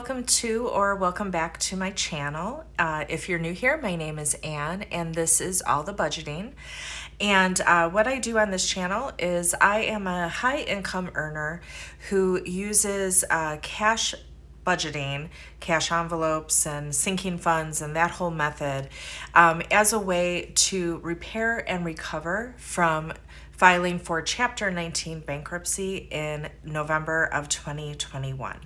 welcome to or welcome back to my channel. If you're new here, my name is Anne and this is All the Budgeting. And what I do on this channel is I am a high income earner who uses cash budgeting, cash envelopes and sinking funds and that whole method as a way to repair and recover from filing for Chapter 19 bankruptcy in November of 2021.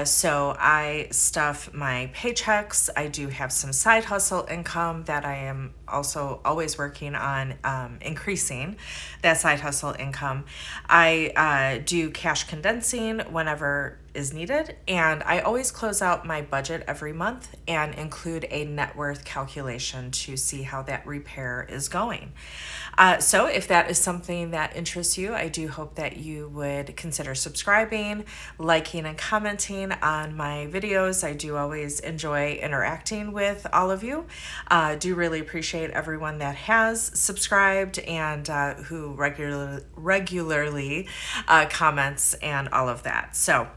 So I stuff my paychecks. I do have some side hustle income that I am also always working on increasing that side hustle income. I do cash condensing whenever is needed, and I always close out my budget every month and include a net worth calculation to see how that repair is going. So if that is something that interests you, I do hope that you would consider subscribing, liking, and commenting on my videos. I do always enjoy interacting with all of you. Do really appreciate everyone that has subscribed and who regularly comments and all of that. So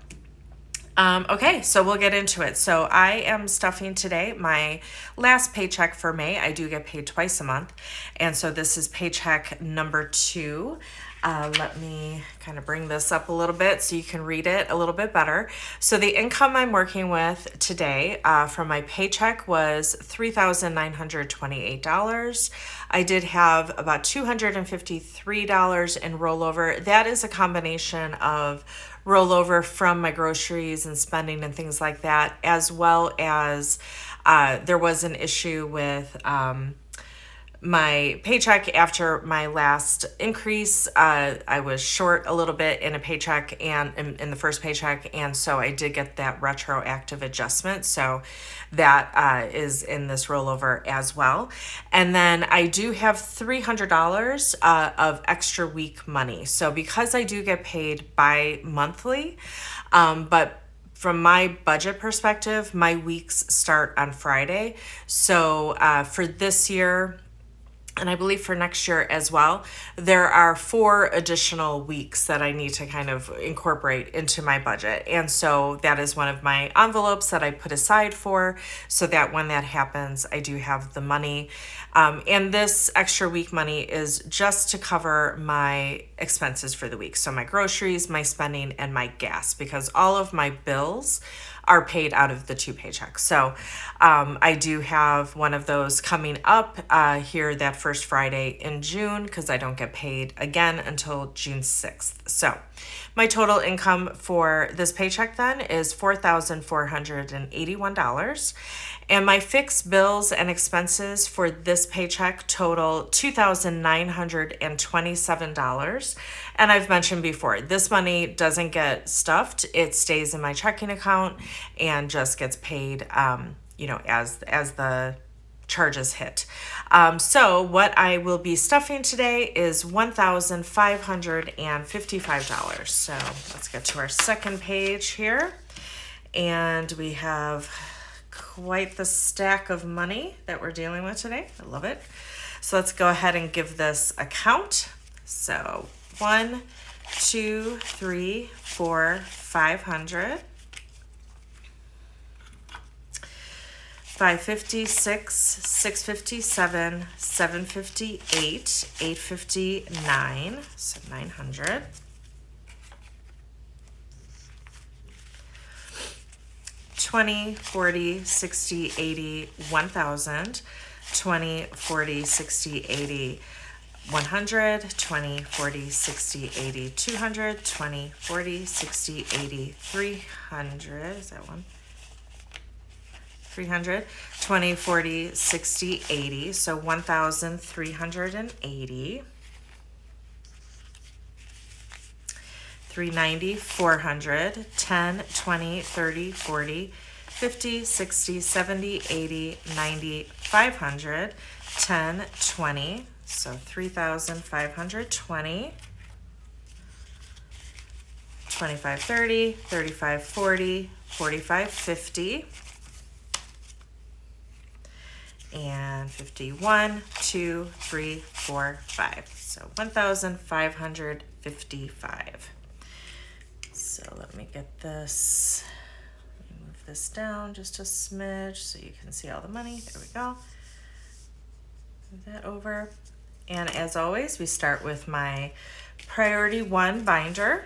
okay, so we'll get into it. So I am stuffing today my last paycheck for May. I do get paid twice a month. And so this is paycheck number 2. Let me kind of bring this up a little bit so you can read it a little bit better. So the income I'm working with today from my paycheck was $3,928. I did have about $253 in rollover. That is a combination of rollover from my groceries and spending and things like that, as well as there was an issue with my paycheck after my last increase. I was short a little bit in a paycheck and in the first paycheck, and so I did get that retroactive adjustment. So that is in this rollover as well. And then I do have $300 of extra week money. So because I do get paid bi-monthly, but from my budget perspective, my weeks start on Friday. So for this year, and I believe for next year as well, there are 4 additional weeks that I need to kind of incorporate into my budget. And so that is one of my envelopes that I put aside for, so that when that happens, I do have the money. And this extra week money is just to cover my expenses for the week. So my groceries, my spending, and my gas, because all of my bills are paid out of the 2 paychecks. So I do have one of those coming up here that first Friday in June, because I don't get paid again until June 6th. So my total income for this paycheck then is $4,481. And my fixed bills and expenses for this paycheck total $2,927. And I've mentioned before, this money doesn't get stuffed. It stays in my checking account and just gets paid, as the charges hit. So what I will be stuffing today is $1,555. So let's get to our second page here. And we have quite the stack of money that we're dealing with today. I love it. So let's go ahead and give this a count. So 1, 2, 3, 4, 500. 556, 657, 758, 859, so 900. 20, 40, 60, 80, 1,000. 20, 40, 60, 80, 100. 20, 40, 60, 80, 200. 20, 40, 60, 80, 300. Is that one? 300. 20, 40, 60, 80. So 1,380. 390, 400, 10, 20, 30, 40, 50, 60, 70, 80, 90, 500, 10, 20, so 3,520, 25, 30, 35, 40, 45, 50, and 51, 2, 3, 4, 5. So 1,555. So let me get this, let me move this down just a smidge so you can see all the money. There we go. Move that over. And as always, we start with my priority 1 binder.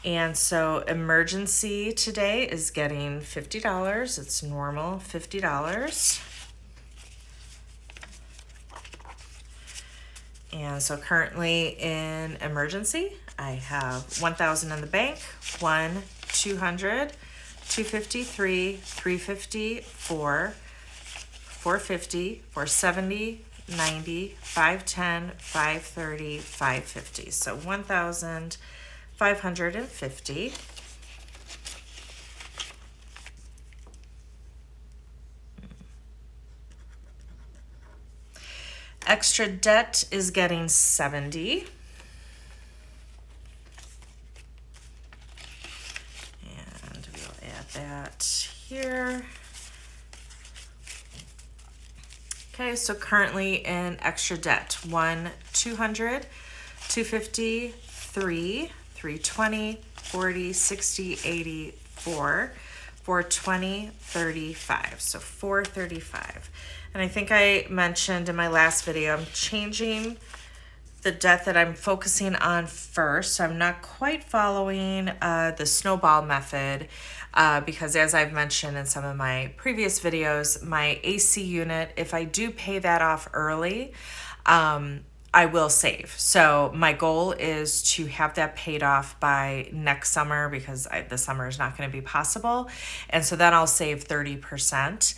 And so emergency today is getting $50. It's normal $50. And so currently in emergency, I have $1,000 in the bank, 1, 200, 253, 350, 4, 450, 470, 90, 510, 530, 550. So 1,550. Extra debt is getting 70. And we'll add that here. Okay, so currently in extra debt, 1, 200, 250, 3, 320, 40, 60, 80, 4, 420, 35. So 435. And I think I mentioned in my last video, I'm changing the debt that I'm focusing on first. So I'm not quite following the snowball method because as I've mentioned in some of my previous videos, my AC unit, if I do pay that off early, I will save. So my goal is to have that paid off by next summer because the summer is not going to be possible. And so then I'll save 30%.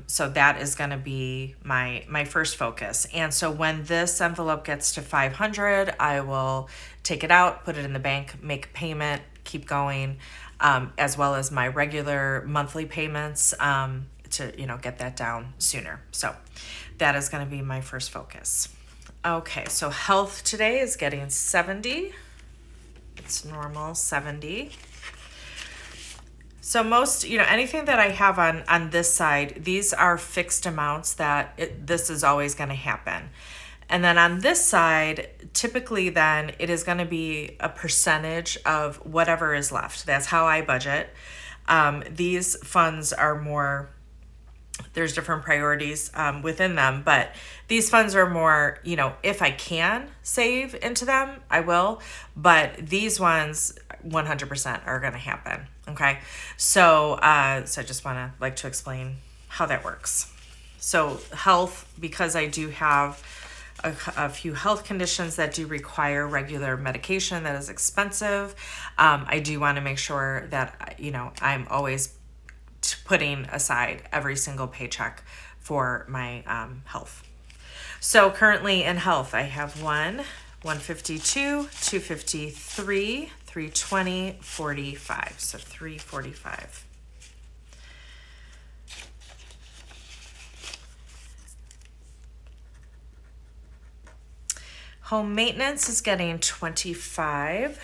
So that is going to be my first focus. And so when this envelope gets to 500, I will take it out, put it in the bank, make a payment, keep going, as well as my regular monthly payments to get that down sooner. So that is going to be my first focus. Okay, so health today is getting 70. It's normal, 70. So most, anything that I have on this side, these are fixed amounts that this is always going to happen. And then on this side, typically then it is going to be a percentage of whatever is left. That's how I budget. These funds are more, there's different priorities within them, but these funds are more, if I can save into them, I will, but these ones 100% are going to happen. Okay. So I just want to explain how that works. So health, because I do have a few health conditions that do require regular medication that is expensive. I do want to make sure that, I'm always putting aside every single paycheck for my health. So currently in health, I have 152, 253, 320, 45. So 345. Home maintenance is getting 25.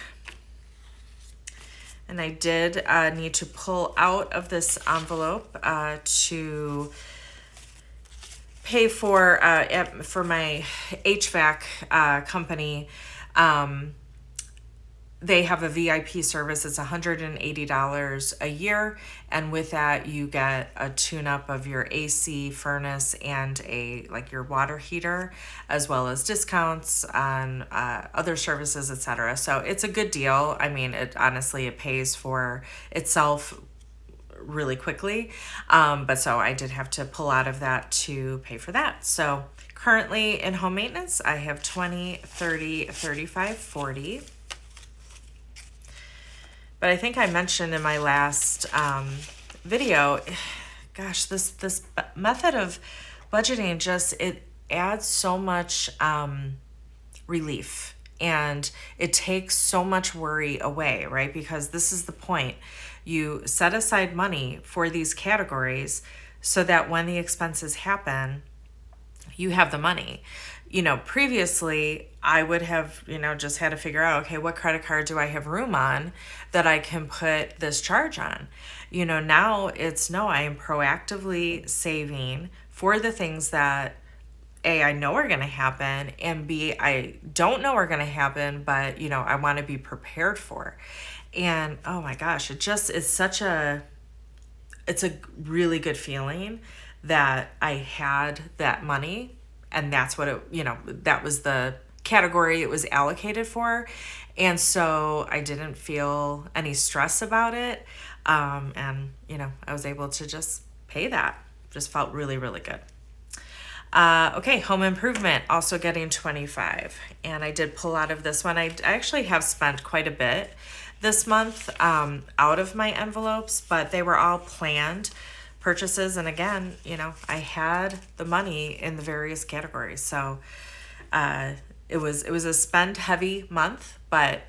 And I did need to pull out of this envelope to pay for my HVAC company. They have a VIP service. It's $180 a year. And with that, you get a tune-up of your AC, furnace, and your water heater, as well as discounts on other services, etc. So it's a good deal. I mean, it pays for itself really quickly. But so I did have to pull out of that to pay for that. So currently in home maintenance, I have 20, 30, 35, 40. But I think I mentioned in my last video, gosh, this method of budgeting it adds so much relief, and it takes so much worry away, right? Because this is the point. You set aside money for these categories so that when the expenses happen, you have the money. Previously I would have, just had to figure out, okay, what credit card do I have room on that I can put this charge on? Now it's no, I am proactively saving for the things that A, I know are going to happen, and B, I don't know are going to happen, but, I want to be prepared for. And oh my gosh, it just is it's a really good feeling that I had that money, and that's what that was the category it was allocated for. And so I didn't feel any stress about it. And, I was able to just pay that. Just felt really, really good. Okay, home improvement, also getting 25. And I did pull out of this one. I actually have spent quite a bit this month out of my envelopes, but they were all planned purchases. And again, I had the money in the various categories. So it was a spend heavy month, but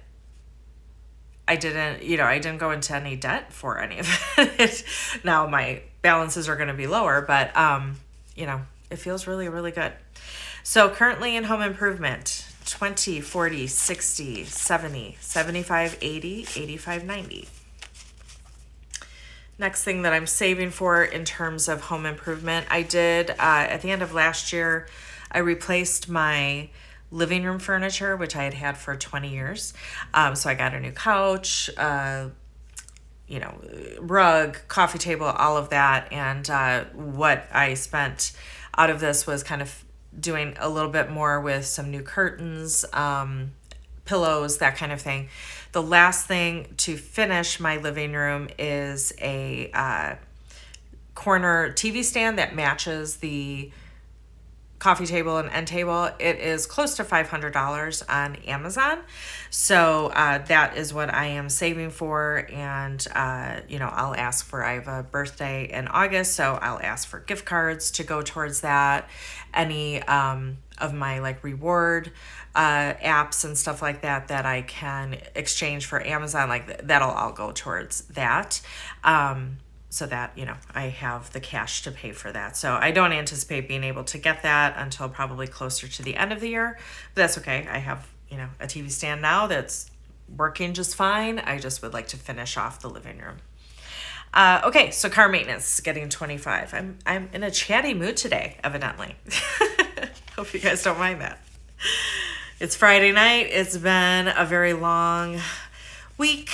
I didn't go into any debt for any of it. Now my balances are going to be lower, but it feels really, really good. So currently in home improvement, 20, 40, 60, 70, 75, 80, 85, 90. Next thing that I'm saving for in terms of home improvement, I did at the end of last year, I replaced my living room furniture, which I had had for 20 years. So I got a new couch, rug, coffee table, all of that. And what I spent out of this was kind of doing a little bit more with some new curtains, pillows, that kind of thing. The last thing to finish my living room is a corner TV stand that matches the coffee table and end table. It is close to $500 on Amazon. So that is what I am saving for. And, I'll ask for, I have a birthday in August, so I'll ask for gift cards to go towards that. Any of my reward apps and stuff like that I can exchange for Amazon, that'll all go towards that. So that, I have the cash to pay for that. So I don't anticipate being able to get that until probably closer to the end of the year. But that's okay. I have, a TV stand now that's working just fine. I just would like to finish off the living room. Okay, so car maintenance, getting 25. I'm in a chatty mood today, evidently. Hope you guys don't mind that. It's Friday night. It's been a very long week.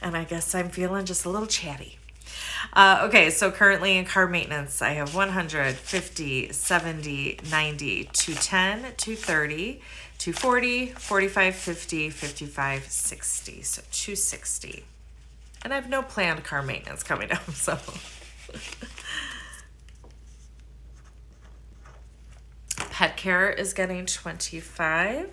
And I guess I'm feeling just a little chatty. Okay, so currently in car maintenance, I have 100, 50, 70, 90, 210, 230, 240, 45, 50, 55, 60. So 260. And I have no planned car maintenance coming up, so. Pet care is getting 25.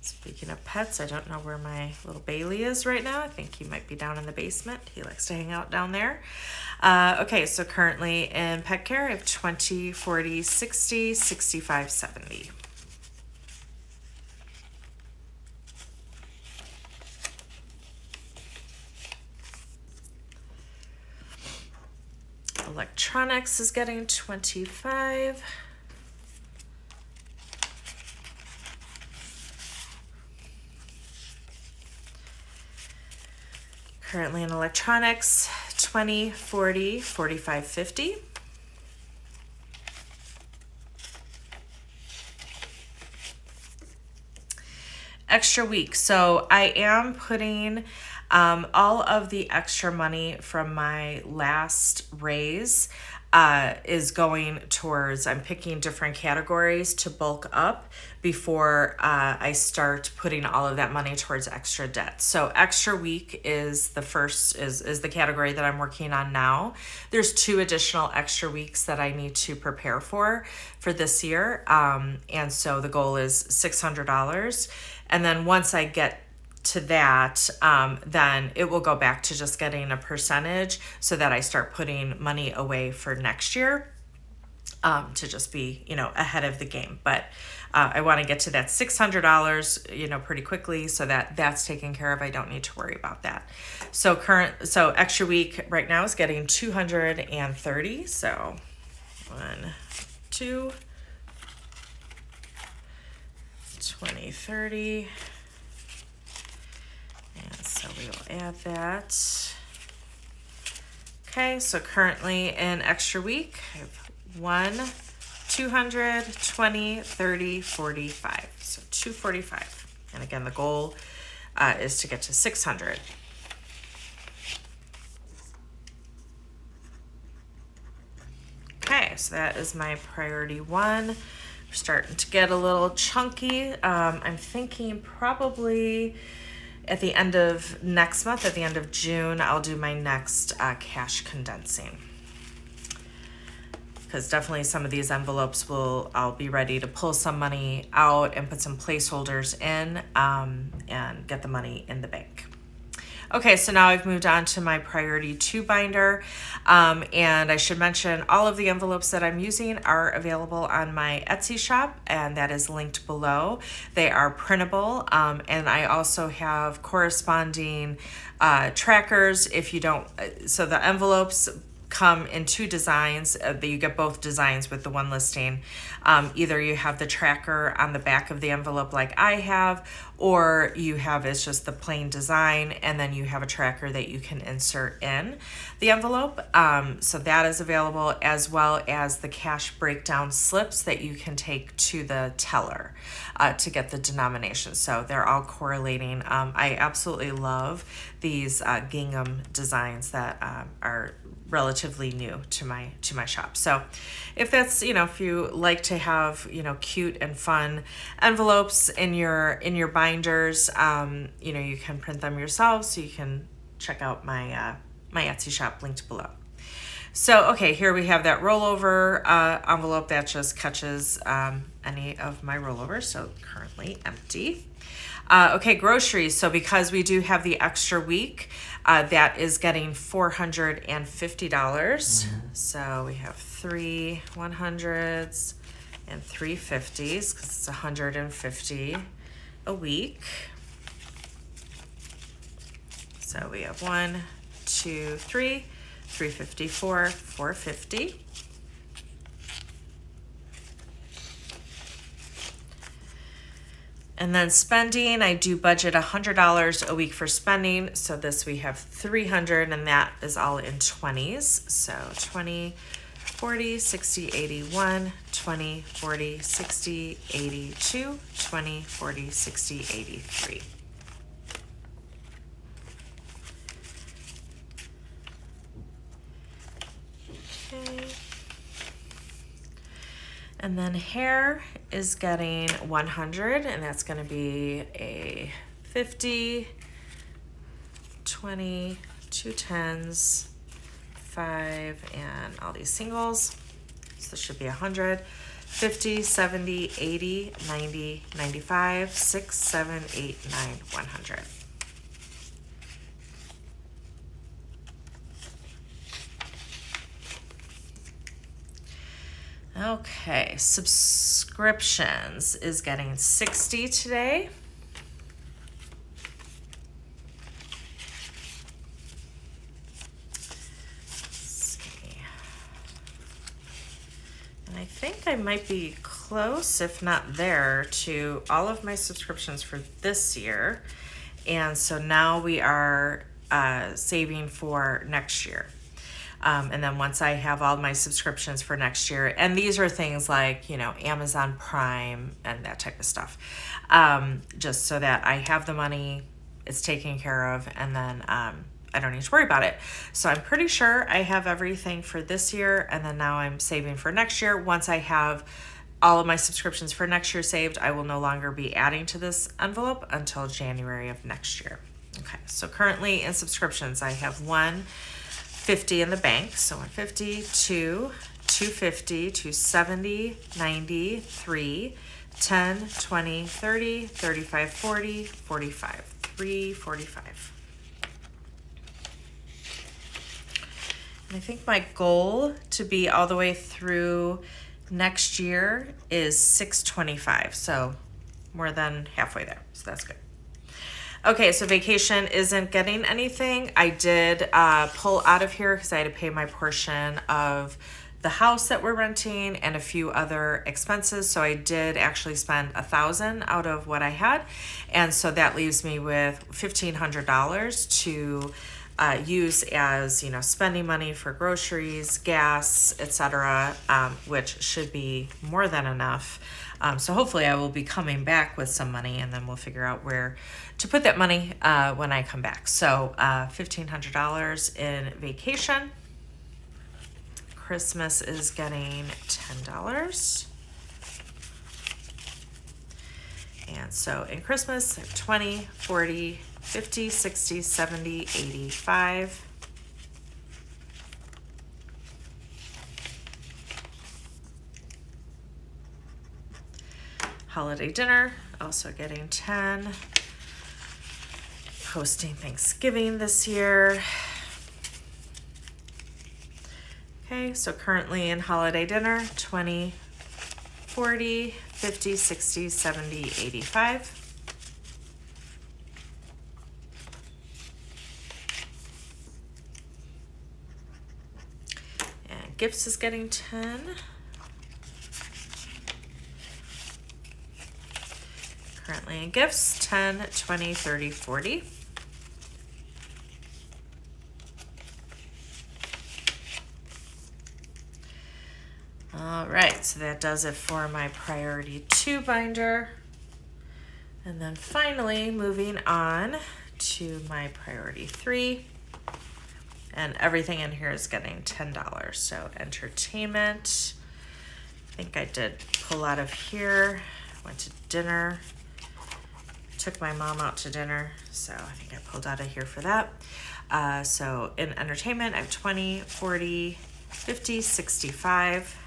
Speaking of pets, I don't know where my little Bailey is right now. I think he might be down in the basement. He likes to hang out down there. Okay, so currently in pet care, I have 20, 40, 60, 65, 70. Electronics is getting 25. Currently in electronics, 20, 40, 45, 50. Extra week. So I am putting all of the extra money from my last raise is going towards, I'm picking different categories to bulk up before I start putting all of that money towards extra debt. So extra week is the first, is the category that I'm working on now. There's 2 additional extra weeks that I need to prepare for this year. And so the goal is $600. And then once I get to that, then it will go back to just getting a percentage so that I start putting money away for next year to just be, ahead of the game. But I want to get to that $600, pretty quickly so that that's taken care of. I don't need to worry about that. So extra week right now is getting 230. So 1, 2, 20, 30. And so we will add that. Okay, so currently in extra week, I have 1, 200, 20, 30, 45. So 245. And again, the goal is to get to 600. Okay, so that is my priority one. We're starting to get a little chunky. I'm thinking probably at the end of next month, at the end of June, I'll do my next cash condensing. Because definitely some of these envelopes I'll be ready to pull some money out and put some placeholders in and get the money in the bank. Okay, so now I've moved on to my priority 2 binder. And I should mention all of the envelopes that I'm using are available on my Etsy shop, and that is linked below. They are printable, and I also have corresponding trackers if you don't, so the envelopes come in 2 designs. You get both designs with the one listing. Either you have the tracker on the back of the envelope like I have, or you have it's just the plain design, and then you have a tracker that you can insert in the envelope. So that is available, as well as the cash breakdown slips that you can take to the teller to get the denomination. So they're all correlating. I absolutely love these gingham designs that are relatively new to my shop. So if that's, if you like to have, cute and fun envelopes in your binders, you can print them yourself. So you can check out my my Etsy shop linked below. So, okay, here we have that rollover envelope that just catches any of my rollovers. So currently empty. Okay, groceries. So because we do have the extra week, that is getting $450. So we have 3 100s and 3 50s because it's 150 a week. So we have 1, 2, 3, 354, 450. And then spending, I do budget $100 a week for spending. So this we have 300, and that is all in 20s. So 20, 40, 60, 81, 20, 40, 60, 82, 20, 40, 60, 83. Okay. And then hair is getting 100, and that's going to be a 50, 20, 2 10s, 5, and all these singles. So this should be 100, 50, 70, 80, 90, 95, 6, 7, 8, 9, 100. Okay, subscriptions is getting 60 today. Let's see. And I think I might be close, if not there, to all of my subscriptions for this year. And so now we are saving for next year. And then once I have all my subscriptions for next year, and these are things like, Amazon Prime and that type of stuff, just so that I have the money, it's taken care of, and then I don't need to worry about it. So I'm pretty sure I have everything for this year, and then now I'm saving for next year. Once I have all of my subscriptions for next year saved, I will no longer be adding to this envelope until January of next year. Okay, so currently in subscriptions, I have 150 in the bank, so 150, 2, 250, 270, 90, 3, 10, 20, 30, 35, 40, 45, 345. And I think my goal to be all the way through next year is 625, so more than halfway there, so that's good. Okay, so vacation isn't getting anything. I did pull out of here because I had to pay my portion of the house that we're renting and a few other expenses. So I did actually spend $1,000 out of what I had. And so that leaves me with $1,500 to use as, spending money for groceries, gas, etc., which should be more than enough. So hopefully I will be coming back with some money, and then we'll figure out where to put that money when I come back. So $1,500 in vacation. Christmas is getting $10. And so in Christmas, 20, 40, 50, 60, 70, 85. Holiday dinner, also getting 10. Hosting Thanksgiving this year. Okay, so currently in holiday dinner, 20, 40, 50, 60, 70, 85. And gifts is getting 10. Currently in gifts, 10, 20, 30, 40. All right, so that does it for my priority 2 binder. And then finally moving on to my priority 3. And everything in here is getting $10. So entertainment, I think I did pull out of here. Went to dinner, took my mom out to dinner, so I think I pulled out of here for that. So in entertainment, I have 20, 40, 50, 65.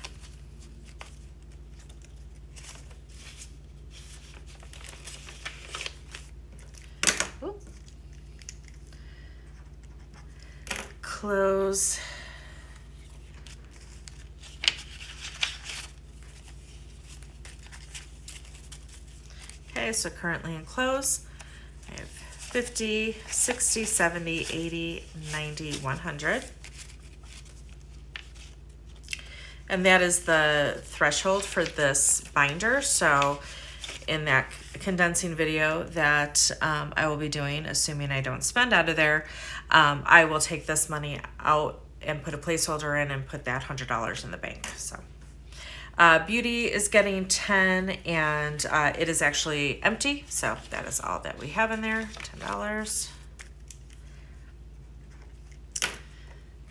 Clothes. Okay, so currently in clothes, I have 50, 60, 70, 80, 90, 100. And that is the threshold for this binder. So in that condensing video that I will be doing, assuming I don't spend out of there, I will take this money out and put a placeholder in and put that $100 in the bank. So beauty is getting 10, and it is actually empty. So that is all that we have in there, $10.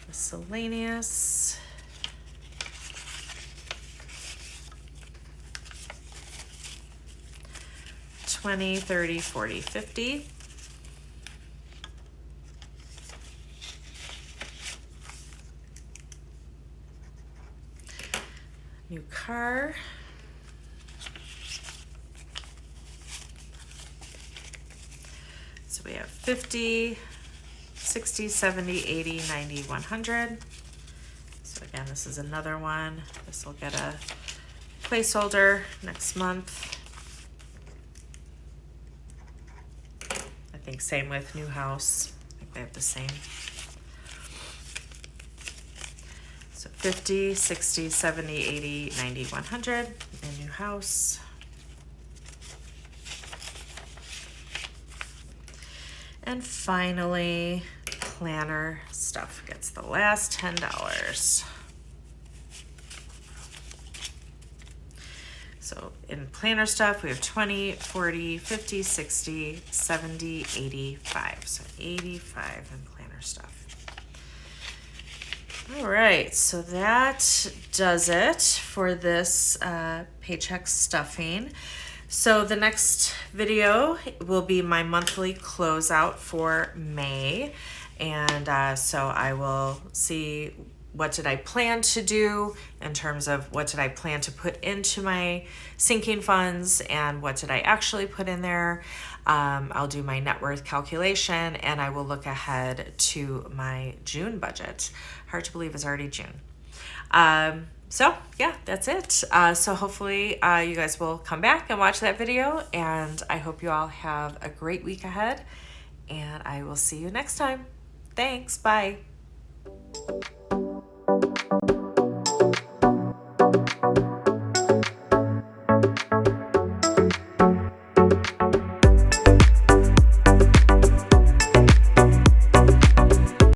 Miscellaneous. $20, $30, $40, $50. New car. So we have 50, 60, 70, 80, 90, 100. So again, this is another one. This will get a placeholder next month. I think same with new house. I think they have the same. So 50, 60, 70, 80, 90, 100 in new house. And finally, planner stuff gets the last $10. So in planner stuff, we have 20, 40, 50, 60, 70, 85. So 85 in planner stuff. All right, so that does it for this paycheck stuffing. So the next video will be my monthly closeout for May. And so I will see what did I plan to do in terms of what did I plan to put into my sinking funds and what did I actually put in there. I'll do my net worth calculation, and I will look ahead to my June budget. Hard to believe it's already June. So yeah, that's it. So hopefully you guys will come back and watch that video, and I hope you all have a great week ahead, and I will see you next time. Thanks. Bye.